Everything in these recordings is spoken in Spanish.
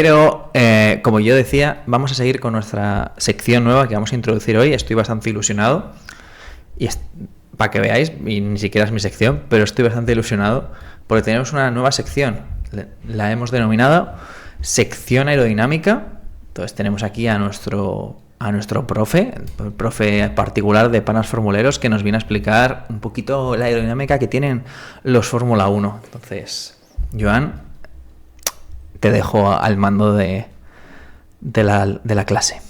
Pero, como yo decía, vamos a seguir con nuestra sección nueva que vamos a introducir hoy. Estoy bastante ilusionado. Y para que veáis, y ni siquiera es mi sección, pero estoy bastante ilusionado porque tenemos una nueva sección. La hemos denominado sección aerodinámica. Entonces tenemos aquí a nuestro profe, el profe particular de panas formuleros, que nos viene a explicar un poquito la aerodinámica que tienen los Fórmula 1. Entonces, Joan, te dejo al mando de la clase.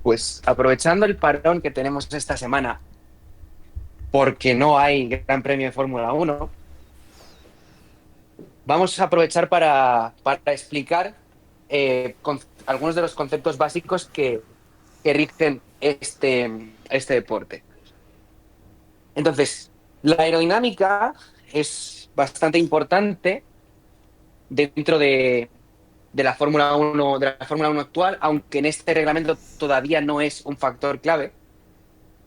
Pues aprovechando el parón que tenemos esta semana, porque no hay Gran Premio de Fórmula 1, vamos a aprovechar para explicar algunos de los conceptos básicos que rigen este deporte. Entonces, la aerodinámica es bastante importante dentro de la Fórmula 1 actual, aunque en este reglamento todavía no es un factor clave.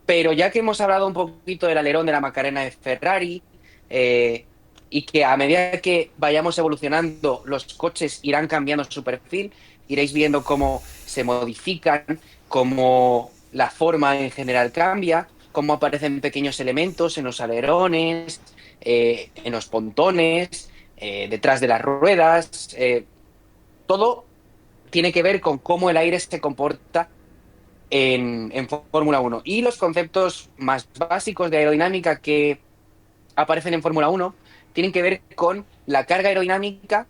Pero ya que hemos hablado un poquito del alerón de la Macarena de Ferrari, y que a medida que vayamos evolucionando, los coches irán cambiando su perfil, iréis viendo cómo se modifican, cómo la forma en general cambia, cómo aparecen pequeños elementos en los alerones, en los pontones, detrás de las ruedas. Todo tiene que ver con cómo el aire se comporta en Fórmula 1. Y los conceptos más básicos de aerodinámica que aparecen en Fórmula 1 tienen que ver con la carga aerodinámica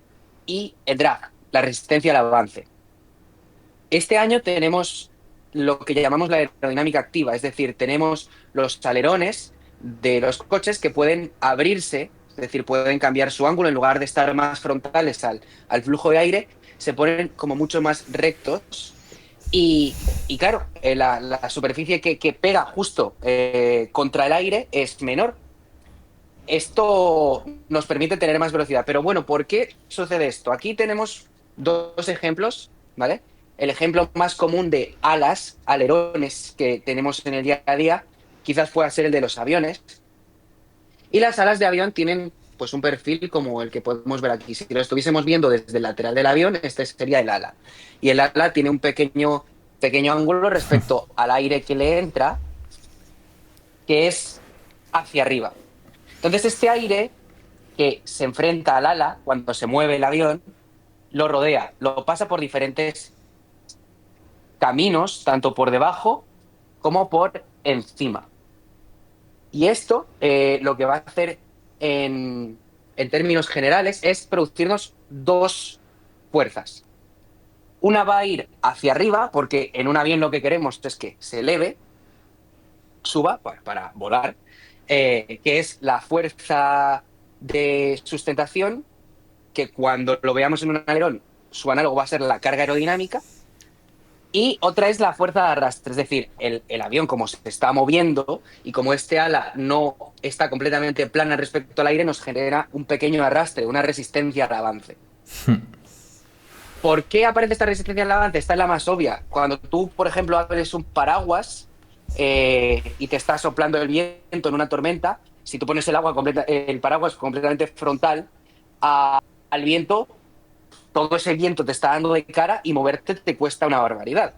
y el drag, la resistencia al avance. Este año tenemos lo que llamamos la aerodinámica activa, es decir, tenemos los alerones de los coches que pueden abrirse, es decir, pueden cambiar su ángulo, en lugar de estar más frontales al flujo de aire, se ponen como mucho más rectos. Y claro, la superficie que pega justo contra el aire es menor. Esto nos permite tener más velocidad. Pero bueno, ¿por qué sucede esto? Aquí tenemos dos ejemplos, ¿vale? El ejemplo más común de alas, alerones que tenemos en el día a día, quizás pueda ser el de los aviones. Y las alas de avión tienen pues un perfil como el que podemos ver aquí. Si lo estuviésemos viendo desde el lateral del avión, este sería el ala. Y el ala tiene un pequeño ángulo respecto al aire que le entra, que es hacia arriba. Entonces, este aire que se enfrenta al ala cuando se mueve el avión, lo rodea, lo pasa por diferentes caminos, tanto por debajo como por encima. Y esto lo que va a hacer en términos generales es producirnos dos fuerzas. Una va a ir hacia arriba, porque en un avión lo que queremos es que se eleve, suba para volar, que es la fuerza de sustentación, que cuando lo veamos en un alerón, su análogo va a ser la carga aerodinámica. Y otra es la fuerza de arrastre, es decir, el avión como se está moviendo y como este ala no está completamente plana respecto al aire, nos genera un pequeño arrastre, una resistencia al avance. ¿Por qué aparece esta resistencia al avance? Esta es la más obvia. Cuando tú, por ejemplo, abres un paraguas y te está soplando el viento en una tormenta, si tú pones el paraguas completamente frontal al viento, todo ese viento te está dando de cara y moverte te cuesta una barbaridad.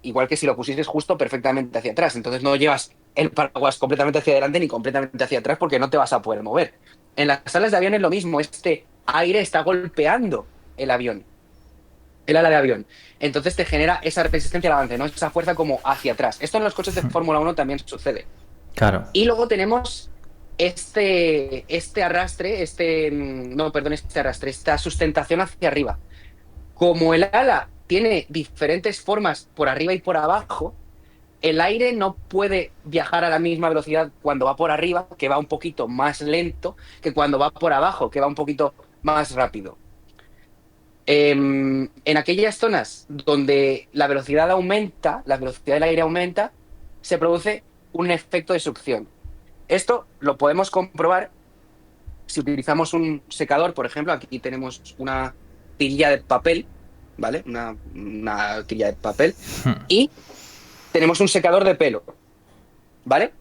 Igual que si lo pusieses justo perfectamente hacia atrás. Entonces no llevas el paraguas completamente hacia adelante ni completamente hacia atrás porque no te vas a poder mover. En las salas de avión es lo mismo. Este aire está golpeando el avión, el ala de avión. Entonces te genera esa resistencia al avance, ¿no? Esa fuerza como hacia atrás. Esto en los coches de Fórmula 1 también sucede. Claro. Y luego tenemos este arrastre, no, perdón, este arrastre, esta sustentación hacia arriba. Como el ala tiene diferentes formas por arriba y por abajo, el aire no puede viajar a la misma velocidad cuando va por arriba, que va un poquito más lento, que cuando va por abajo, que va un poquito más rápido. En aquellas zonas donde la velocidad aumenta, la velocidad del aire aumenta, se produce un efecto de succión. Esto lo podemos comprobar si utilizamos un secador. Por ejemplo, aquí tenemos una tirilla de papel, ¿vale? Una tirilla de papel. Y tenemos un secador de pelo, ¿vale?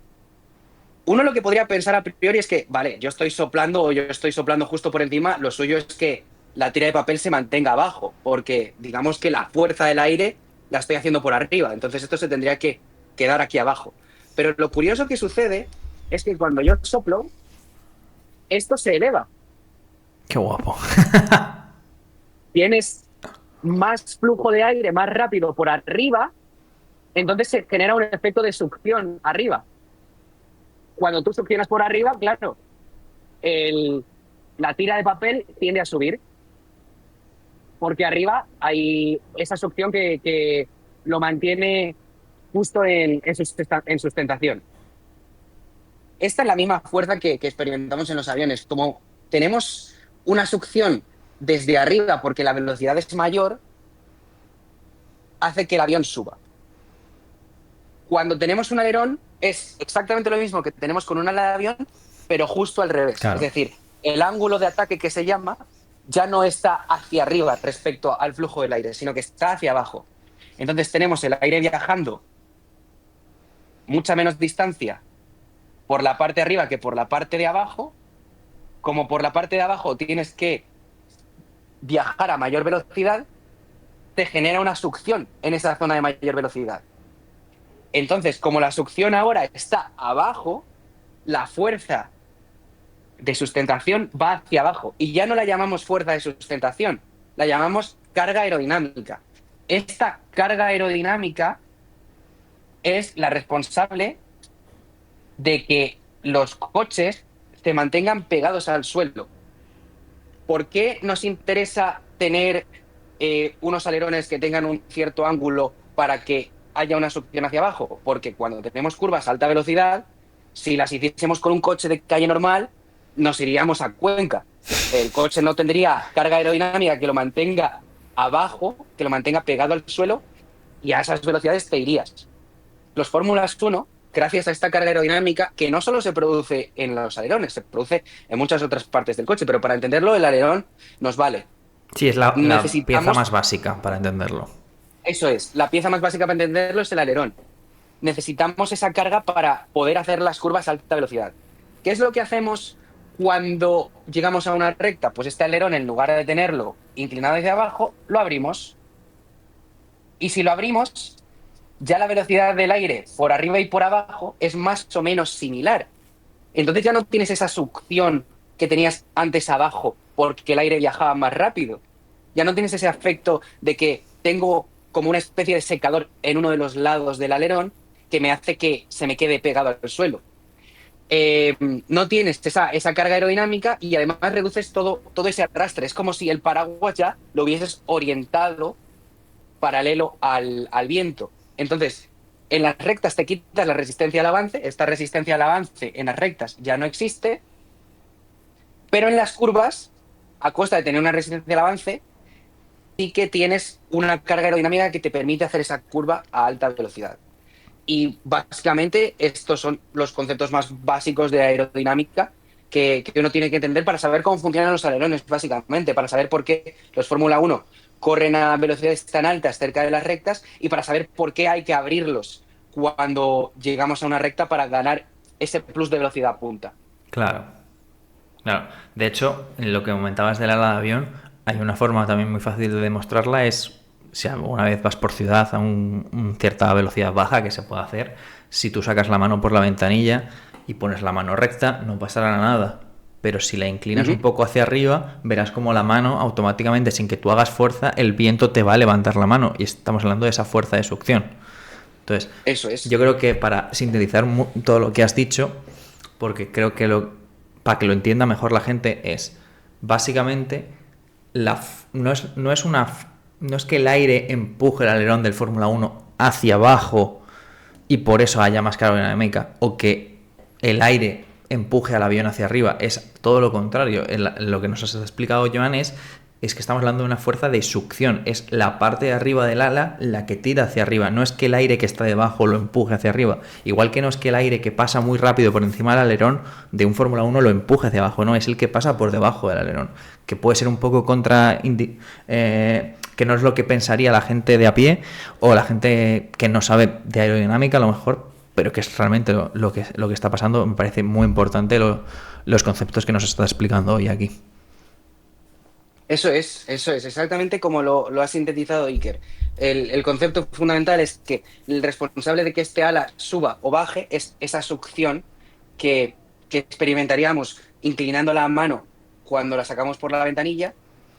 Uno lo que podría pensar a priori es que, vale, yo estoy soplando o yo estoy soplando justo por encima, lo suyo es que la tira de papel se mantenga abajo, porque digamos que la fuerza del aire la estoy haciendo por arriba, entonces esto se tendría que quedar aquí abajo. Pero lo curioso que sucede es que cuando yo soplo, esto se eleva. Qué guapo. Tienes más flujo de aire más rápido por arriba, entonces se genera un efecto de succión arriba. Cuando tú succionas por arriba, claro, la tira de papel tiende a subir, porque arriba hay esa succión que lo mantiene justo en sustentación. Esta es la misma fuerza que experimentamos en los aviones. Como tenemos una succión desde arriba porque la velocidad es mayor, hace que el avión suba. Cuando tenemos un alerón, es exactamente lo mismo que tenemos con un ala de avión, pero justo al revés. Claro. Es decir, el ángulo de ataque que se llama ya no está hacia arriba respecto al flujo del aire, sino que está hacia abajo. Entonces tenemos el aire viajando mucha menos distancia por la parte de arriba que por la parte de abajo. Como por la parte de abajo tienes que viajar a mayor velocidad, te genera una succión en esa zona de mayor velocidad. Entonces, como la succión ahora está abajo, la fuerza de sustentación va hacia abajo. Y ya no la llamamos fuerza de sustentación, la llamamos carga aerodinámica. Esta carga aerodinámica es la responsable de que los coches se mantengan pegados al suelo. ¿Por qué nos interesa tener unos alerones que tengan un cierto ángulo para que haya una succión hacia abajo? Porque cuando tenemos curvas a alta velocidad, si las hiciésemos con un coche de calle normal, nos iríamos a Cuenca. El coche no tendría carga aerodinámica que lo mantenga abajo, que lo mantenga pegado al suelo, y a esas velocidades te irías. Los Fórmulas 1, gracias a esta carga aerodinámica, que no solo se produce en los alerones, se produce en muchas otras partes del coche, pero para entenderlo, el alerón nos vale. Sí, es la pieza más básica para entenderlo. Eso es, la pieza más básica para entenderlo es el alerón. Necesitamos esa carga para poder hacer las curvas a alta velocidad. ¿Qué es lo que hacemos cuando llegamos a una recta? Pues este alerón, en lugar de tenerlo inclinado hacia abajo, lo abrimos. Y si lo abrimos, ya la velocidad del aire por arriba y por abajo es más o menos similar. Entonces ya no tienes esa succión que tenías antes abajo porque el aire viajaba más rápido. Ya no tienes ese efecto de que tengo como una especie de secador en uno de los lados del alerón que me hace que se me quede pegado al suelo. No tienes esa carga aerodinámica y además reduces todo ese arrastre. Es como si el paraguas ya lo hubieses orientado paralelo al viento. Entonces, en las rectas te quitas la resistencia al avance. Esta resistencia al avance en las rectas ya no existe, pero en las curvas, a costa de tener una resistencia al avance, sí que tienes una carga aerodinámica que te permite hacer esa curva a alta velocidad. Y básicamente estos son los conceptos más básicos de aerodinámica que uno tiene que entender para saber cómo funcionan los alerones, básicamente, para saber por qué los Fórmula 1 corren a velocidades tan altas cerca de las rectas y para saber por qué hay que abrirlos cuando llegamos a una recta para ganar ese plus de velocidad punta. Claro. De hecho, en lo que comentabas del ala de avión, hay una forma también muy fácil de demostrarla, es si alguna vez vas por ciudad a cierta velocidad baja, que se puede hacer, si tú sacas la mano por la ventanilla y pones la mano recta, no pasará nada. Pero si la inclinas un poco hacia arriba, verás como la mano automáticamente, sin que tú hagas fuerza, el viento te va a levantar la mano. Y estamos hablando de esa fuerza de succión. Entonces, eso es. Yo creo que para sintetizar todo lo que has dicho, porque creo que para que lo entienda mejor la gente, es básicamente no es que el aire empuje el alerón del Fórmula 1 hacia abajo y por eso haya más carga aerodinámica, o que el aire empuje al avión hacia arriba. Es todo lo contrario. Lo que nos has explicado, Joan, es que estamos hablando de una fuerza de succión. Es la parte de arriba del ala la que tira hacia arriba. No es que el aire que está debajo lo empuje hacia arriba. Igual que no es que el aire que pasa muy rápido por encima del alerón de un Fórmula 1 lo empuje hacia abajo. No, es el que pasa por debajo del alerón. Que puede ser un poco que no es lo que pensaría la gente de a pie o la gente que no sabe de aerodinámica a lo mejor, pero que es realmente lo que está pasando. Me parece muy importante los conceptos que nos está explicando hoy aquí. Eso es, exactamente como lo ha sintetizado Iker. El concepto fundamental es que el responsable de que este ala suba o baje es esa succión que, que experimentaríamos inclinando la mano cuando la sacamos por la ventanilla,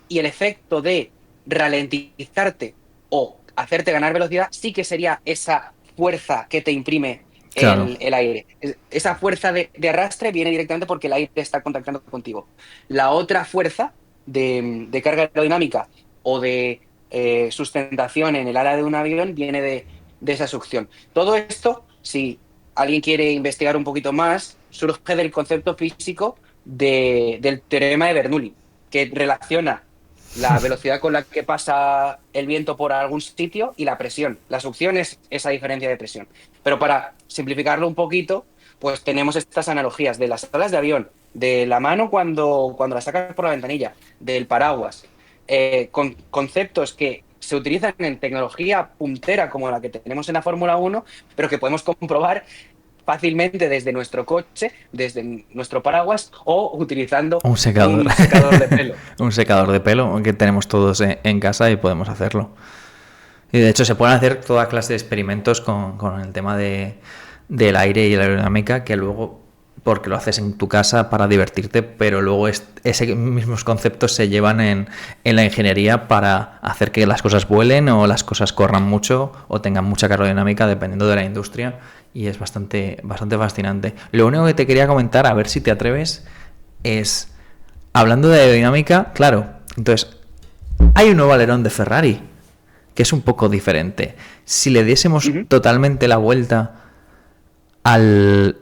y el efecto de ralentizarte o hacerte ganar velocidad sí que sería esa fuerza que te imprime Claro. el aire. Esa fuerza de arrastre viene directamente porque el aire está contactando contigo. La otra fuerza de carga aerodinámica o de sustentación en el ala de un avión viene de esa succión. Todo esto, si alguien quiere investigar un poquito más, surge del concepto físico del teorema de Bernoulli, que relaciona la velocidad con la que pasa el viento por algún sitio y la presión. La succión es esa diferencia de presión. Pero para simplificarlo un poquito, pues tenemos estas analogías de las alas de avión, de la mano cuando la sacas por la ventanilla, del paraguas, con conceptos que se utilizan en tecnología puntera como la que tenemos en la Fórmula 1, pero que podemos comprobar fácilmente desde nuestro coche, desde nuestro paraguas o utilizando Un secador. un secador de pelo. Un secador de pelo que tenemos todos en casa y podemos hacerlo. Y de hecho se pueden hacer toda clase de experimentos con el tema del aire y la aerodinámica que luego, porque lo haces en tu casa para divertirte, pero luego esos mismos conceptos se llevan en la ingeniería para hacer que las cosas vuelen o las cosas corran mucho o tengan mucha aerodinámica dependiendo de la industria, y es bastante fascinante. Lo único que te quería comentar, a ver si te atreves, es, hablando de aerodinámica, claro, entonces hay un nuevo alerón de Ferrari que es un poco diferente. Si le diésemos Ujú. totalmente la vuelta al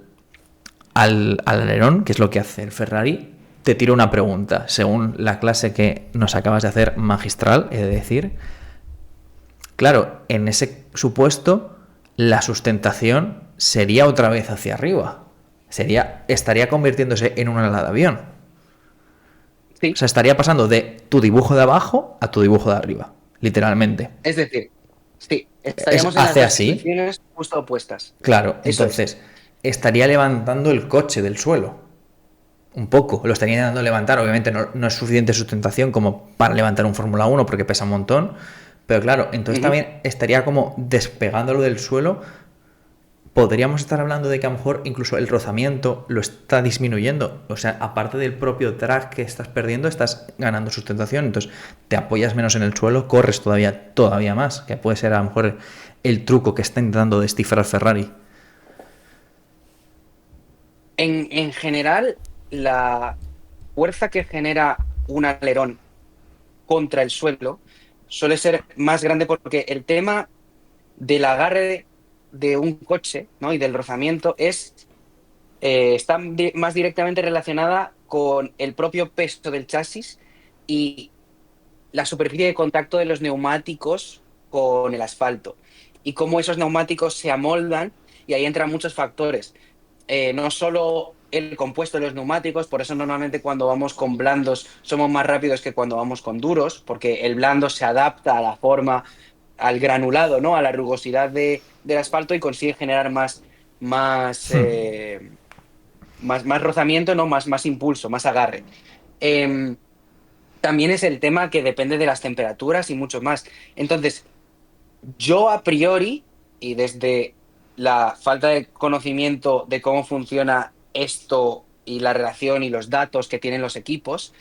alerón, que es lo que hace el Ferrari, te tiro una pregunta. Según la clase que nos acabas de hacer magistral, he de decir, claro, en ese supuesto, la sustentación sería otra vez hacia arriba. Estaría convirtiéndose en un ala de avión. O Sí, sea, estaría pasando de tu dibujo de abajo a tu dibujo de arriba, literalmente. es decir, sí, Es, estaríamos en las hace dos así. situaciones justo opuestas. Claro, Eso es. entonces estaría levantando el coche del suelo. Un poco, lo estaría intentando levantar. Obviamente no es suficiente sustentación como para levantar un Fórmula 1 porque pesa un montón. Pero claro, entonces Ujú. también estaría como despegándolo del suelo. Podríamos estar hablando de que a lo mejor incluso el rozamiento lo está disminuyendo. O sea, aparte del propio drag que estás perdiendo, estás ganando sustentación. Entonces te apoyas menos en el suelo, corres todavía más. Que puede ser a lo mejor el truco que está intentando descifrar Ferrari. En general, la fuerza que genera un alerón contra el suelo suele ser más grande porque el tema del agarre de un coche, ¿no? Y del rozamiento está más directamente relacionada con el propio peso del chasis y la superficie de contacto de los neumáticos con el asfalto y cómo esos neumáticos se amoldan, y ahí entran muchos factores. No solo el compuesto de los neumáticos, por eso normalmente cuando vamos con blandos somos más rápidos que cuando vamos con duros, porque el blando se adapta a la forma, al granulado, ¿no? A la rugosidad del asfalto y consigue generar más, más rozamiento, ¿no? Más impulso, más agarre. Eh, También es el tema que depende de las temperaturas y mucho más. Entonces, yo a priori, y desde la falta de conocimiento de cómo funciona esto y la relación y los datos que tienen los equipos,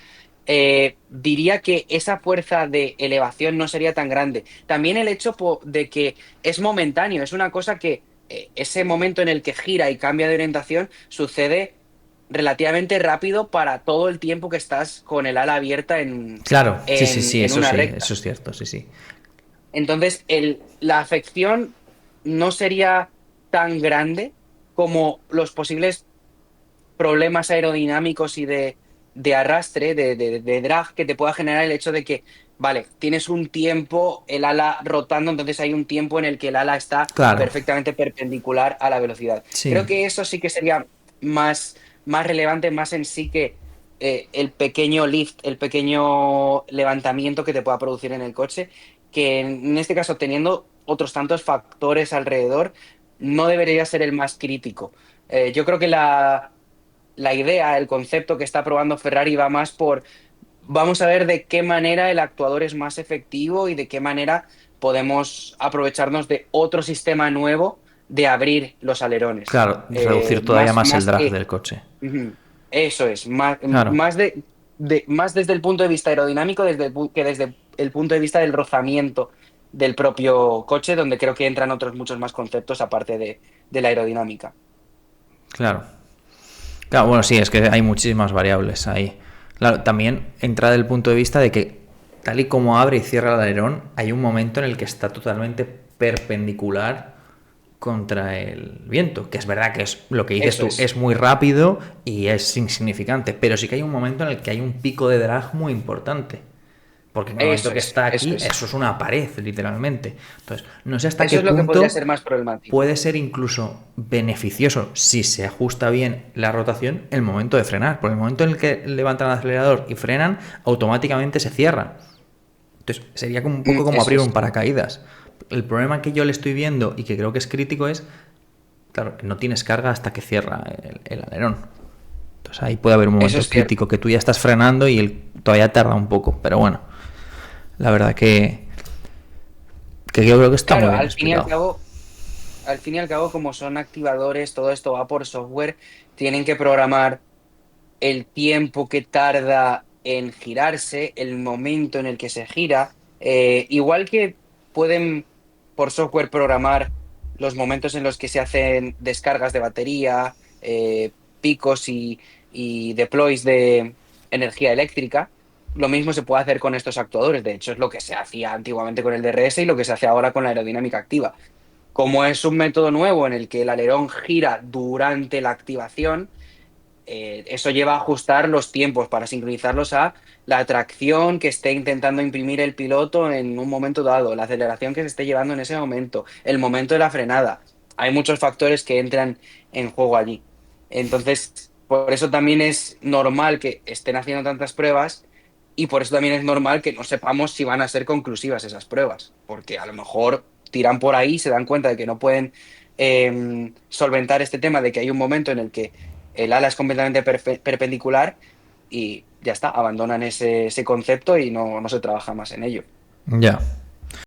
diría que esa fuerza de elevación no sería tan grande. También el hecho de que es momentáneo, es una cosa que ese momento en el que gira y cambia de orientación sucede relativamente rápido para todo el tiempo que estás con el ala abierta Claro, sí, en una eso recta. es cierto, sí, sí. Entonces, la afección no sería tan grande como los posibles problemas aerodinámicos y de arrastre, de drag que te pueda generar el hecho de que, vale, tienes un tiempo el ala rotando, entonces hay un tiempo en el que el ala está Claro, perfectamente perpendicular a la velocidad. Creo sí. que eso sí que sería más relevante, más en sí que el pequeño lift, el pequeño levantamiento que te pueda producir en el coche, que en este caso, teniendo otros tantos factores alrededor, no debería ser el más crítico. Yo creo que la idea, el concepto que está probando Ferrari va más por vamos a ver de qué manera el actuador es más efectivo y de qué manera podemos aprovecharnos de otro sistema nuevo de abrir los alerones. Claro, reducir todavía más el Más drag que... del coche. Ujú. Eso es, Claro, más más desde el punto de vista aerodinámico que desde el punto de vista del rozamiento del propio coche, donde creo que entran otros muchos más conceptos aparte de la aerodinámica. claro. Claro, bueno, sí, es que hay muchísimas variables ahí. Claro, también entra del punto de vista de que tal y como abre y cierra el alerón, hay un momento en el que está totalmente perpendicular contra el viento, que es verdad que es lo que dices Eso tú, es, es muy rápido y es insignificante, pero sí que hay un momento en el que hay un pico de drag muy importante. Porque en el momento eso que es, está eso aquí, es. eso es una pared, literalmente. Entonces, no sé hasta Eso qué es lo que podría punto ser más problemático. puede ser incluso beneficioso si se ajusta bien la rotación el momento de frenar. Porque el momento en el que levantan el acelerador y frenan, automáticamente se cierra. Entonces, sería como un poco como Eso abrir un es. paracaídas. El problema que yo le estoy viendo y que creo que es crítico es, claro, que no tienes carga hasta que cierra el alerón. Entonces ahí puede haber un Eso momento es cierto. crítico que tú ya estás frenando y él todavía tarda un poco. Pero bueno, la verdad que yo creo que está muy Claro, bien explicado. al fin y al cabo, como son activadores, todo esto va por software, tienen que programar el tiempo que tarda en girarse, el momento en el que se gira, igual que pueden por software programar los momentos en los que se hacen descargas de batería, picos y deploys de energía eléctrica. Lo mismo se puede hacer con estos actuadores. De hecho, es lo que se hacía antiguamente con el DRS y lo que se hace ahora con la aerodinámica activa. Como es un método nuevo en el que el alerón gira durante la activación, eso lleva a ajustar los tiempos para sincronizarlos a la tracción que esté intentando imprimir el piloto en un momento dado, la aceleración que se esté llevando en ese momento, el momento de la frenada. Hay muchos factores que entran en juego allí. Entonces, por eso también es normal que estén haciendo tantas pruebas y por eso también es normal que no sepamos si van a ser conclusivas esas pruebas, porque a lo mejor tiran por ahí, se dan cuenta de que no pueden solventar este tema de que hay un momento en el que el ala es completamente perpendicular y ya está, abandonan ese concepto y no se trabaja más en ello. Ya.